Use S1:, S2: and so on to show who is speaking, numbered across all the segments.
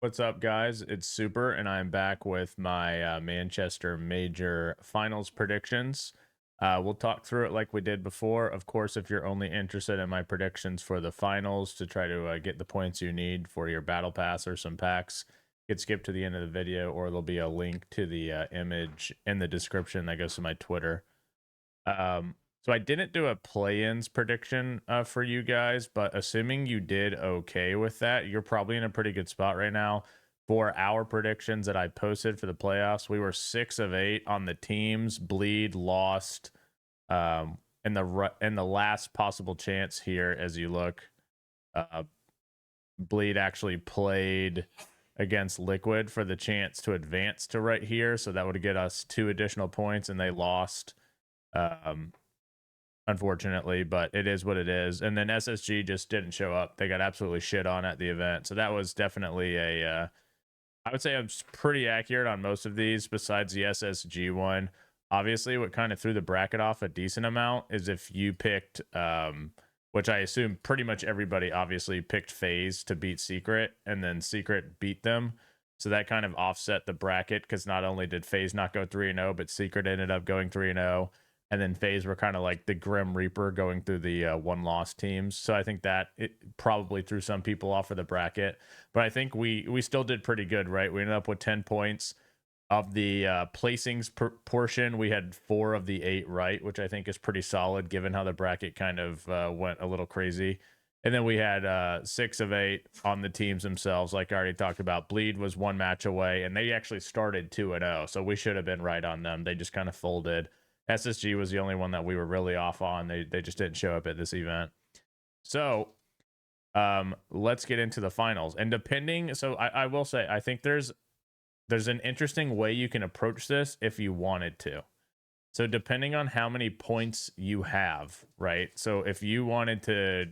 S1: What's up, guys? It's Super, and I'm back with my Manchester Major Finals predictions. We'll talk through it like we did before. Of course, if you're only interested in my predictions for the finals to try to get the points you need for your battle pass or some packs, get skipped to the end of the video, or there'll be a link to the image in the description that goes to my Twitter. So I didn't do a play-ins prediction for you guys, but assuming you did okay with that, you're probably in a pretty good spot right now. For our predictions that I posted for the playoffs, we were 6 of 8 on the teams. Bleed lost in the last possible chance here. As you look, uh, Bleed actually played against Liquid for the chance to advance to right here, so that would get us 2 additional points, and they lost. Um, Unfortunately, but it is what it is. And then SSG just didn't show up. They got absolutely shit on at the event. So that was definitely I would say I'm pretty accurate on most of these besides the SSG one. Obviously, what kind of threw the bracket off a decent amount is if you picked, which I assume pretty much everybody obviously picked FaZe to beat Secret, and then Secret beat them. So that kind of offset the bracket because not only did FaZe not go 3-0, but Secret ended up going 3-0. And then FaZe were kind of like the Grim Reaper going through the one-loss teams. So I think that it probably threw some people off of the bracket. But I think we still did pretty good, right? We ended up with 10 points. Of the placings portion, we had 4 of the 8 right, which I think is pretty solid given how the bracket kind of went a little crazy. And then we had 6 of 8 on the teams themselves, like I already talked about. Bleed was 1 match away, and they actually started 2-0, so we should have been right on them. They just kind of folded. SSG was the only one that we were really off on. They just didn't show up at this event. So let's get into the finals. And I will say, I think there's an interesting way you can approach this if you wanted to. So depending on how many points you have, right? So if you wanted to,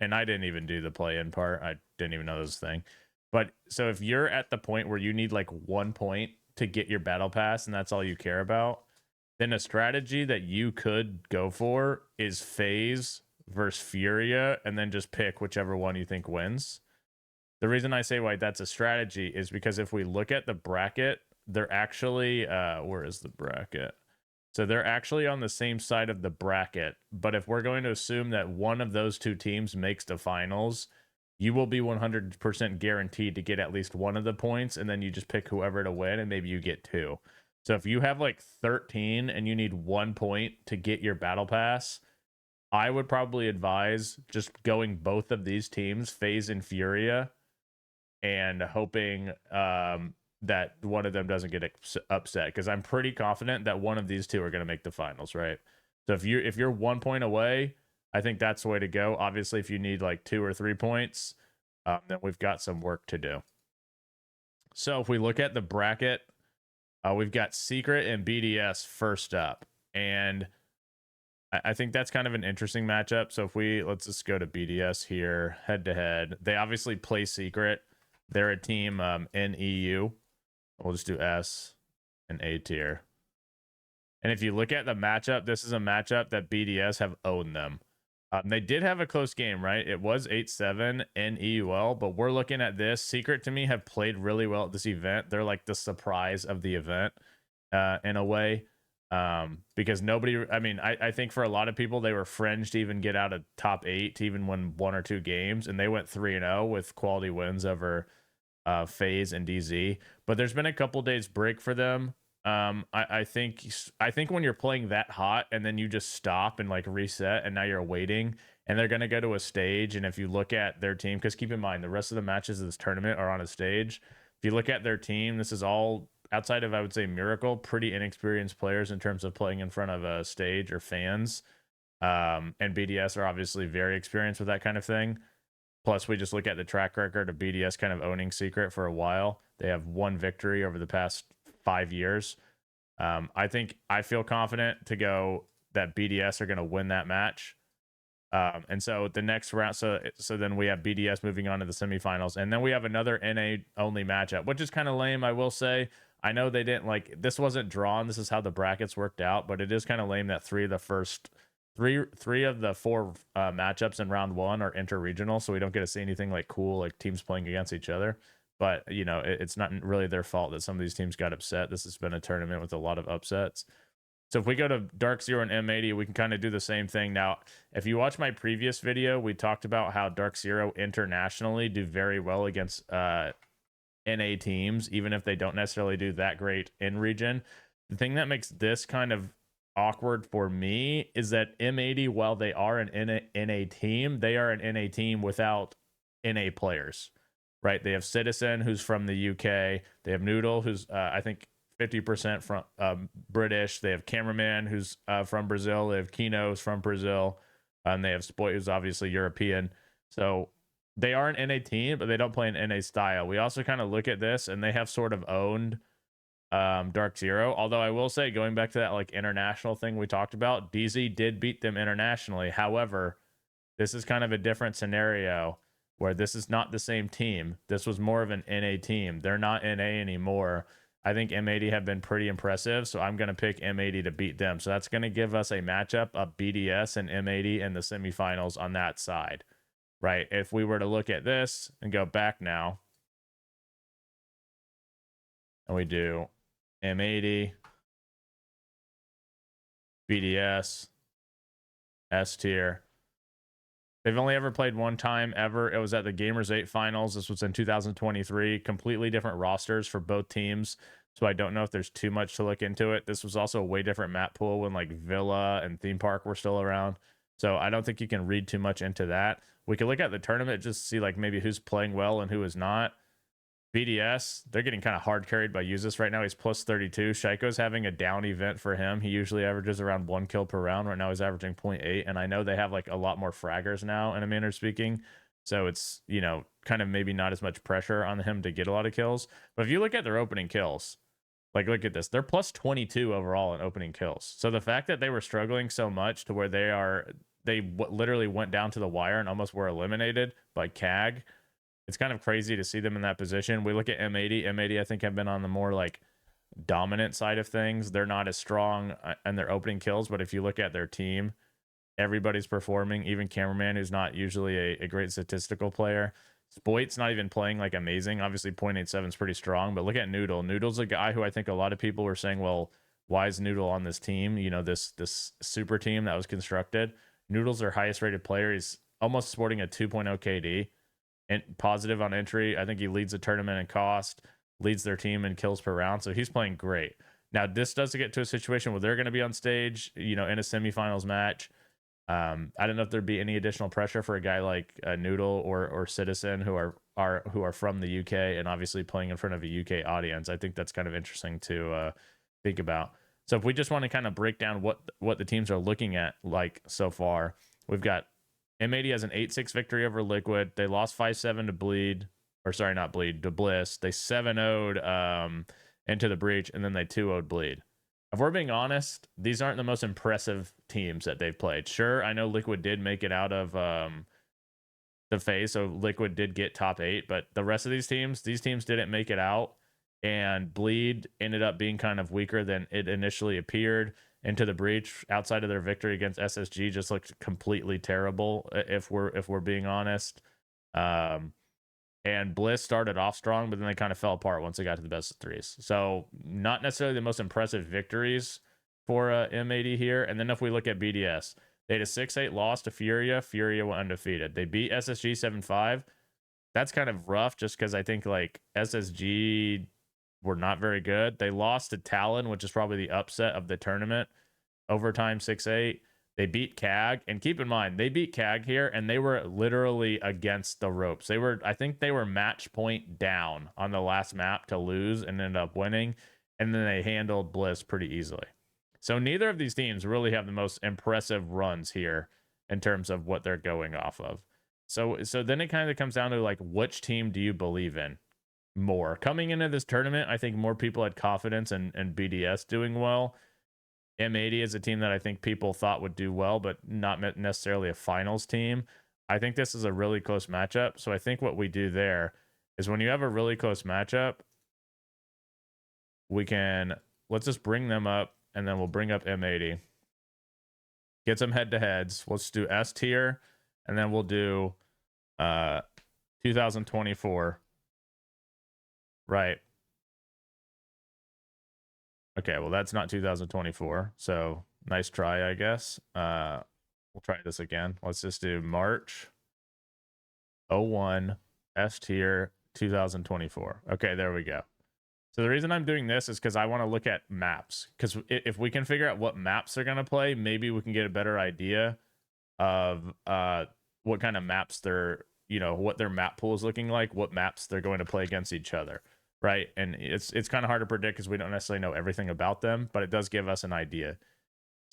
S1: and I didn't even do the play-in part. I didn't even know this thing. But so if you're at the point where you need like 1 point to get your battle pass and that's all you care about, then a strategy that you could go for is FaZe versus Furia, and then just pick whichever one you think wins. The reason I say why that's a strategy is because if we look at the bracket, they're actually where is the bracket? So they're actually on the same side of the bracket, but if we're going to assume that one of those 2 teams makes the finals, you will be 100% guaranteed to get at least one of the points, and then you just pick whoever to win, and maybe you get 2. So if you have like 13 and you need 1 point to get your battle pass, I would probably advise just going both of these teams, FaZe and Furia, and hoping that one of them doesn't get upset, because I'm pretty confident that one of these 2 are going to make the finals, right? So if you're 1 point away, I think that's the way to go. Obviously, if you need like 2 or 3 points, then we've got some work to do. So if we look at the bracket, we've got Secret and BDS first up, and I think that's kind of an interesting matchup. So let's just go to BDS here, head to head. They obviously play Secret. They're a team in EU. We'll just do S and A tier. And if you look at the matchup, this is a matchup that BDS have owned them. They did have a close game, right? It was 8-7 in EUL, but we're looking at this. Secret, to me, have played really well at this event. They're like the surprise of the event in a way, because I think for a lot of people, they were fringe to even get out of top 8 to even win 1 or 2 games, and they went 3-0 with quality wins over FaZe and DZ. But there's been a couple days break for them. I think when you're playing that hot and then you just stop and like reset, and now you're waiting, and they're going to go to a stage, and if you look at their team, because keep in mind the rest of the matches of this tournament are on a stage. If you look at their team, this is all outside of, I would say, Miracle, pretty inexperienced players in terms of playing in front of a stage or fans. And BDS are obviously very experienced with that kind of thing. Plus, we just look at the track record of BDS kind of owning Secret for a while. They have 1 victory over the past 5 years. I feel confident to go that BDS are going to win that match. And so the next round, so then we have BDS moving on to the semifinals, and then we have another NA only matchup, which is kind of lame, I will say. I know they didn't this wasn't drawn. This is how the brackets worked out, but it is kind of lame that 3 of the 4 matchups in round 1 are interregional, so we don't get to see anything like cool, like teams playing against each other. but you know, it's not really their fault that some of these teams got upset. This has been a tournament with a lot of upsets. So if we go to Dark Zero and M80, we can kind of do the same thing. Now, if you watch my previous video, we talked about how Dark Zero internationally do very well against NA teams, even if they don't necessarily do that great in region. The thing that makes this kind of awkward for me is that M80, while they are an NA team, they are an NA team without NA players, right? They have Citizen, who's from the UK. They have Noodle, who's I think 50% from British. They have Cameraman, who's from Brazil. They have Kino, who's from Brazil. And they have Spoit, who's obviously European. So they are an NA team, but they don't play an NA style. We also kind of look at this, and they have sort of owned Dark Zero. Although I will say, going back to that like international thing we talked about, DZ did beat them internationally. However, this is kind of a different scenario where this is not the same team. This was more of an NA team. They're not NA anymore. I think M80 have been pretty impressive, so I'm going to pick M80 to beat them. So that's going to give us a matchup of BDS and M80 in the semifinals on that side, right? If we were to look at this and go back now, and we do M80, BDS, S tier. They've only ever played one time ever. It was at the Gamers 8 finals. This was in 2023. Completely different rosters for both teams. So I don't know if there's too much to look into it. This was also a way different map pool when like Villa and Theme Park were still around. So I don't think you can read too much into that. We could look at the tournament just to see like maybe who's playing well and who is not. BDS, they're getting kind of hard carried by Usus right now. He's plus 32. Shaiko's having a down event for him. He usually averages around 1 kill per round. Right now he's averaging 0.8. And I know they have like a lot more fraggers now, in a manner of speaking. So it's, you know, kind of maybe not as much pressure on him to get a lot of kills. But if you look at their opening kills, like look at this, they're plus 22 overall in opening kills. So the fact that they were struggling so much to where they literally went down to the wire and almost were eliminated by CAG. It's kind of crazy to see them in that position. We look at M80. M80, I think, have been on the more like dominant side of things. They're not as strong in their opening kills, but if you look at their team, everybody's performing. Even Cameraman, who's not usually a great statistical player. Spoit's not even playing like amazing. Obviously, 0.87 is pretty strong, but look at Noodle. Noodle's a guy who I think a lot of people were saying, well, why is Noodle on this team? You know, this super team that was constructed. Noodle's their highest rated player. He's almost sporting a 2.0 KD. And positive on entry. I think he leads the tournament in cost, leads their team in kills per round. So he's playing great. Now, this does get to a situation where they're going to be on stage, you know, in a semifinals match. I don't know if there'd be any additional pressure for a guy like Noodle or Citizen who are from the UK and obviously playing in front of a UK audience. I think that's kind of interesting to think about. So if we just want to kind of break down what the teams are looking at like so far, we've got M80 has an 8-6 victory over Liquid. They lost 5-7 to Bleed, or sorry, not Bleed, to Bliss. They 7-0'd into the Breach, and then they 2-0'd Bleed. If we're being honest, these aren't the most impressive teams that they've played. Sure, I know Liquid did make it out of the phase, so Liquid did get top 8, but the rest of these teams didn't make it out, and Bleed ended up being kind of weaker than it initially appeared. Into the Breach, outside of their victory against SSG, just looked completely terrible, if we're being honest. And Bliss started off strong, but then they kind of fell apart once they got to the best of threes. So not necessarily the most impressive victories for M80 here. And then if we look at BDS, they had a 6-8 loss to Furia. Furia went undefeated. They beat SSG 7-5. That's kind of rough just because I think like SSG were not very good. They lost to Talon, which is probably the upset of the tournament. Overtime 6-8. They beat CAG. And keep in mind, they beat CAG here, and they were literally against the ropes. I think they were match point down on the last map to lose and end up winning. And then they handled Bliss pretty easily. So neither of these teams really have the most impressive runs here in terms of what they're going off of. So then it kind of comes down to like, which team do you believe in more? Coming into this tournament, I think more people had confidence in BDS doing well. M80 is a team that I think people thought would do well, but not necessarily a finals team. I think this is a really close matchup. So I think what we do there is when you have a really close matchup, let's just bring them up, and then we'll bring up M80. Get some head-to-heads. Let's do S tier, and then we'll do 2024 right? Okay, well, that's not 2024. So nice try, I guess. We'll try this again. Let's just do March 01 S tier 2024. Okay, there we go. So the reason I'm doing this is because I want to look at maps. Because if we can figure out what maps they're going to play, maybe we can get a better idea of what kind of maps they're, what their map pool is looking like, what maps they're going to play against each other, right? And it's kind of hard to predict because we don't necessarily know everything about them, but it does give us an idea.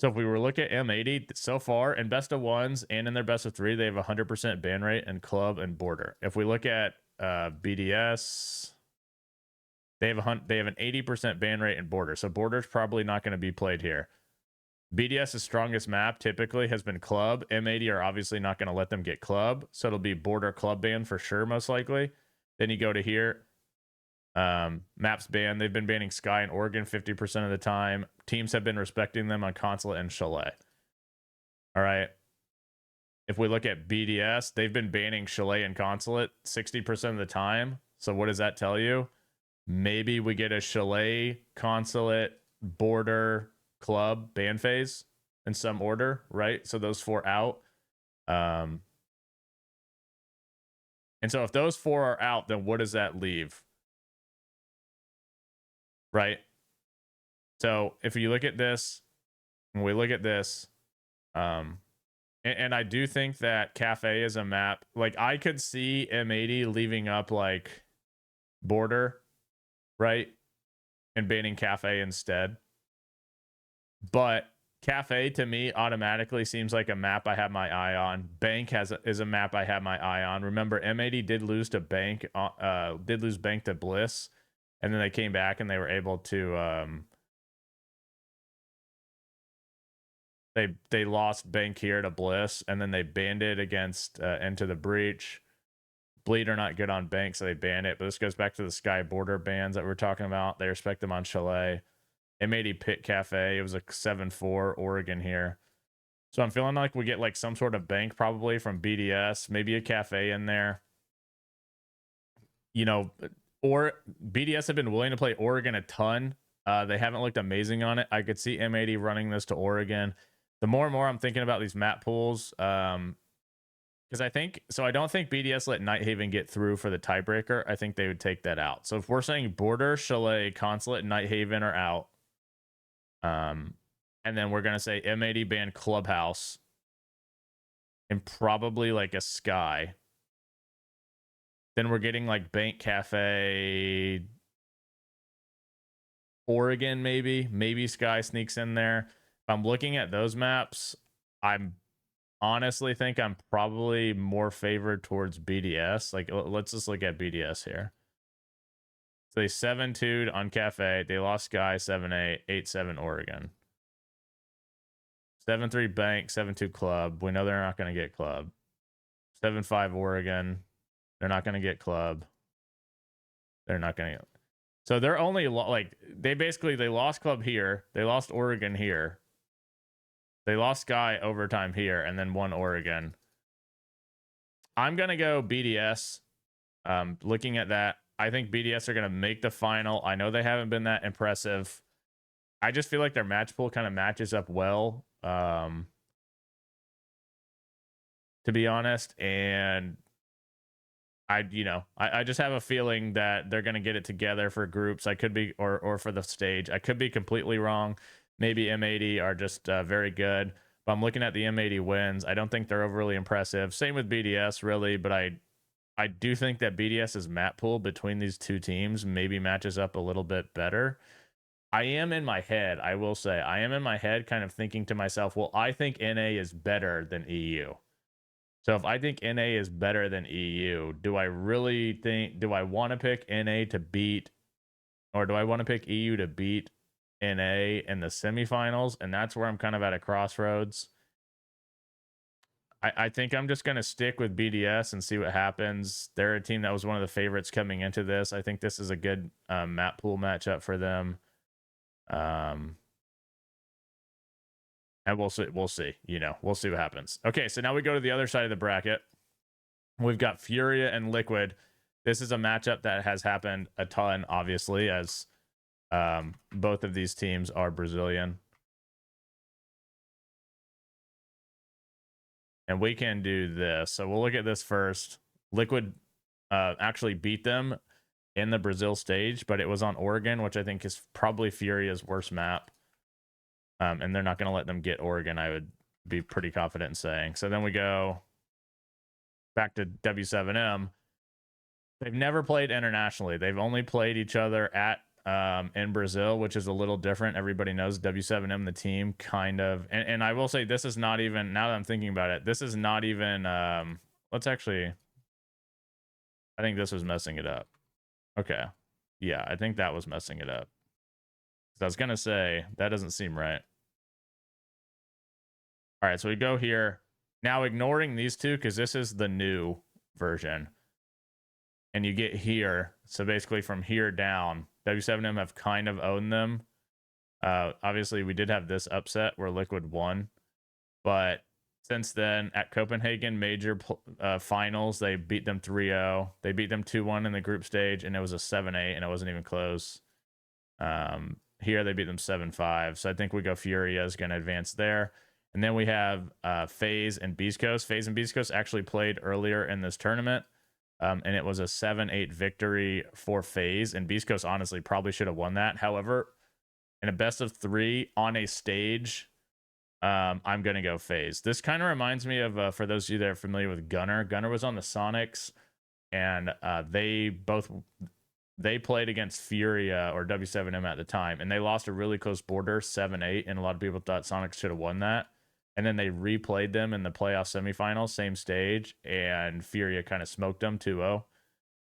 S1: So if we were to look at M80 so far in best of ones and in their best of three, they have 100% ban rate in club and border. If we look at BDS, they have an 80% ban rate in border. So border's probably not going to be played here. BDS's strongest map typically has been club. M80 are obviously not going to let them get club, so it'll be border club ban for sure, most likely. Then you go to here. Maps ban. They've been banning Sky and Oregon 50% of the time. Teams have been respecting them on Consulate and Chalet. All right. If we look at BDS, they've been banning Chalet and Consulate 60% of the time. So what does that tell you? Maybe we get a Chalet, Consulate, border, club ban phase in some order, right? So those four out. And so if those four are out, then what does that leave? Right? So if you look at this, when we look at this, and I do think that Cafe is a map. Like I could see M80 leaving up like border, right? And banning Cafe instead. But Cafe to me automatically seems like a map I have my eye on. Bank is a map I have my eye on. Remember, M80 did lose to Bank, Bank to Bliss, and then they came back and they were able to they lost Bank here to Bliss, and then they banned it against Into the Breach. Bleed are not good on Bank, so they banned it. But this goes back to the Sky border bans that we're talking about. They respect them on Chalet. M80 Pit Cafe. It was a 7-4 Oregon here. So I'm feeling like we get like some sort of bank probably from BDS, maybe a cafe in there. Or BDS have been willing to play Oregon a ton. They haven't looked amazing on it. I could see M80 running this to Oregon. The more and more I'm thinking about these map pools, because I don't think BDS let Nighthaven get through for the tiebreaker. I think they would take that out. So if we're saying Border, Chalet, Consulate, and Nighthaven are out, and then we're gonna say M80 ban Clubhouse, and probably like a Sky. Then we're getting like Bank Cafe, Oregon, maybe Sky sneaks in there. If I'm looking at those maps, I'm honestly think I'm probably more favored towards BDS. Like, let's just look at BDS here. So they 7-2'd on Cafe. They lost Sky 7-8, 8-7 Oregon. 7-3 Bank, 7-2 Club. We know they're not going to get Club. 7-5 Oregon. They're not going to get Club. They're not going to get. So they're only like they lost Club here. They lost Oregon here. They lost Sky overtime here and then won Oregon. I'm going to go BDS. Looking at that, I think BDS are going to make the final. I know they haven't been that impressive. I just feel like their match pool kind of matches up well, to be honest. And I just have a feeling that they're going to get it together for groups. I could be, or for the stage. I could be completely wrong. Maybe M80 are just very good. But I'm looking at the M80 wins. I don't think they're overly impressive. Same with BDS, really. But I do think that BDS's map pool between these two teams maybe matches up a little bit better. I am in my head, I will say, kind of thinking to myself, well, I think NA is better than EU. So if I think NA is better than EU, do I want to pick NA to beat, or do I want to pick EU to beat NA in the semifinals? And that's where I'm kind of at a crossroads. I think I'm just going to stick with BDS and see what happens. They're a team that was one of the favorites coming into this. I think this is a good map pool matchup for them. And we'll see. We'll see what happens. Okay, so now we go to the other side of the bracket. We've got Furia and Liquid. This is a matchup that has happened a ton, obviously, as both of these teams are Brazilian. And we can do this. So we'll look at this first. Liquid actually beat them in the Brazil stage, but it was on Oregon, which I think is probably Furia's worst map. And they're not going to let them get Oregon, I would be pretty confident in saying. So then we go back to W7M. They've never played internationally. They've only played each other at in Brazil, which is a little different. Everybody knows W7M, the team, kind of. And I will say this is not even, now that I'm thinking about it, this is not even, let's actually, I think this was messing it up. Okay. Yeah, I think that was messing it up. I was going to say, that doesn't seem right. All right, so we go here. Now ignoring these two, because this is the new version. And you get here. So basically from here down, W7M have kind of owned them. Obviously, we did have this upset where Liquid won. But since then, at Copenhagen major finals, they beat them 3-0. They beat them 2-1 in the group stage, and it was a 7-8, and it wasn't even close. Here, they beat them 7-5. So I think we go Furia is going to advance there. And then we have FaZe and Beast Coast. FaZe and Beast Coast actually played earlier in this tournament. And it was a 7-8 victory for FaZe. And Beast Coast honestly probably should have won that. However, in a best of 3 on a stage, I'm going to go FaZe. This kind of reminds me of, for those of you that are familiar with Gunner. Gunner was on the Sonics, and they played against Furia or W7M at the time, and they lost a really close border, 7-8, and a lot of people thought Sonics should have won that. And then they replayed them in the playoff semifinals, same stage, and Furia kind of smoked them 2-0.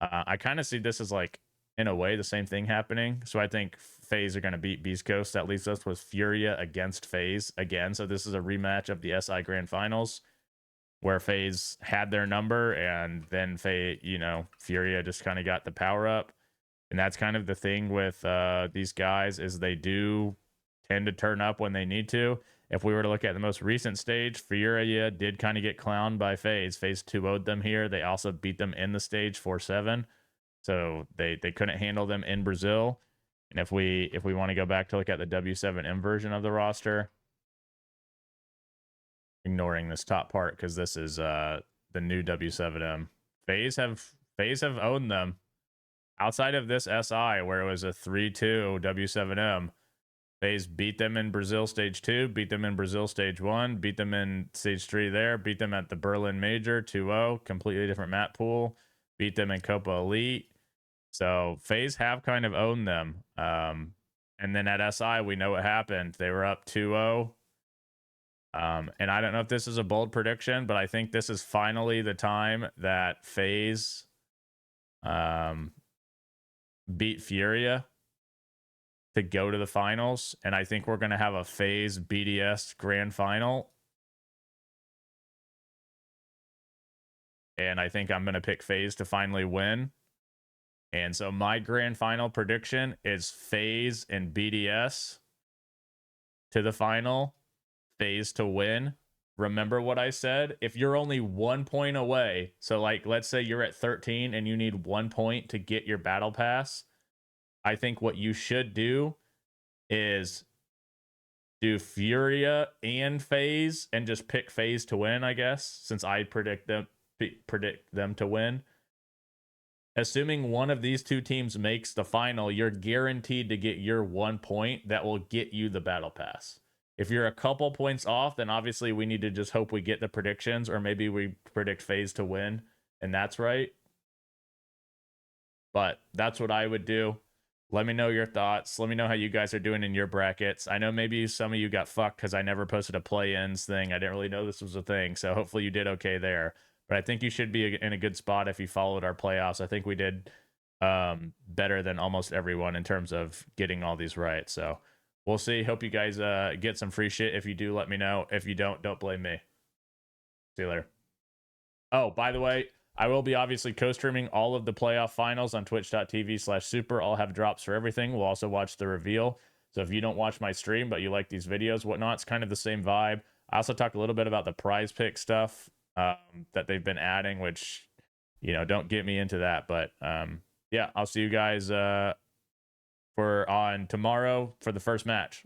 S1: I kind of see this as, like, in a way, the same thing happening. So I think FaZe are going to beat Beast Coast. That leaves us with Furia against FaZe again. So this is a rematch of the SI Grand Finals, where FaZe had their number, and then Furia just kind of got the power up. And that's kind of the thing with these guys, is they do tend to turn up when they need to. If we were to look at the most recent stage, Furia did kind of get clowned by FaZe. FaZe 2-0'd them here. They also beat them in the stage 4-7. So they couldn't handle them in Brazil. And if we want to go back to look at the W7M version of the roster, ignoring this top part because this is the new W7M, FaZe have owned them. Outside of this SI, where it was a 3-2 W7M, FaZe beat them in Brazil stage 2, beat them in Brazil stage 1, beat them in stage 3 there, beat them at the Berlin Major 2-0, completely different map pool, beat them in Copa Elite. So FaZe have kind of owned them. And then at SI, we know what happened. They were up 2-0. And I don't know if this is a bold prediction, but I think this is finally the time that FaZe beat Furia to go to the finals. And I think we're going to have a FaZe BDS grand final. And I think I'm going to pick FaZe to finally win. And so my grand final prediction is FaZe and BDS to the final, FaZe to win. Remember what I said? If you're only 1 point away, so like let's say you're at 13 and you need 1 point to get your battle pass, I think what you should do is do Furia and FaZe and just pick FaZe to win, I guess, since I predict them to win. Assuming one of these two teams makes the final, you're guaranteed to get your 1 point that will get you the battle pass. If you're a couple points off, then obviously we need to just hope we get the predictions, or maybe we predict FaZe to win, and that's right. But that's what I would do. Let me know your thoughts. Let me know how you guys are doing in your brackets. I know maybe some of you got fucked because I never posted a play-ins thing. I didn't really know this was a thing, so hopefully you did okay there. But I think you should be in a good spot if you followed our playoffs. I think we did better than almost everyone in terms of getting all these right. So we'll see. Hope you guys get some free shit. If you do, let me know. If you don't blame me. See you later. Oh, by the way, I will be obviously co-streaming all of the playoff finals on twitch.tv/SUPR. I'll have drops for everything. We'll also watch the reveal. So if you don't watch my stream, but you like these videos, whatnot, it's kind of the same vibe. I also talk a little bit about the prize pick stuff that they've been adding, which you know, don't get me into that. But yeah, I'll see you guys for on tomorrow for the first match.